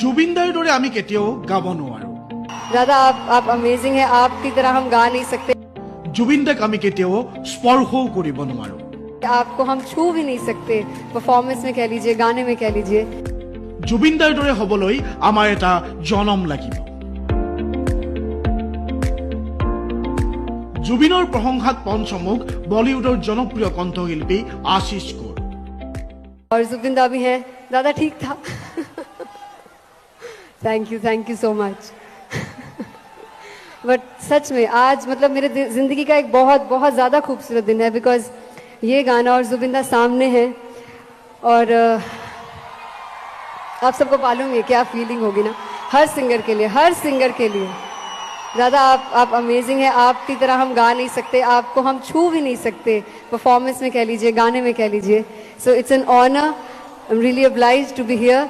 জুবিনদাৰ দৰে আমি কেতিয়াও গাব নোৱাৰো। दादा आप अमेजिंग है, आपकी तरह हम गा नहीं सकते। জুবিনদাক আমি কেতিয়াও স্পৰ্শও কৰিব নোৱাৰো। आपको हम छू भी नहीं सकते, परफॉर्मेंस में कह लीजिए, गाने में कह लीजिए। জুবিনদাৰ দৰে হবলৈ আমাৰ এটা জনম লাগিব। জুবিনৰ প্ৰশংসাত পঞ্চমুখ বলিউডৰ জনপ্ৰিয় কণ্ঠশিল্পী আশিস কৌৰ। और जुबिंदा भी है। दादा ठीक था। Thank you so much. But सच में आज मतलब मेरे जिंदगी का एक बहुत बहुत ज़्यादा खूबसूरत दिन है, बिकॉज ये गाना और जुबिंदा सामने है और आप सबको मालूम है क्या फीलिंग होगी ना, हर सिंगर के लिए। दादा आप अमेजिंग है, आपकी तरह हम गा नहीं सकते, आपको हम छू भी नहीं सकते, परफॉर्मेंस में कह लीजिए, गाने में कह लीजिए। So it's an honour, I am really obliged to be here।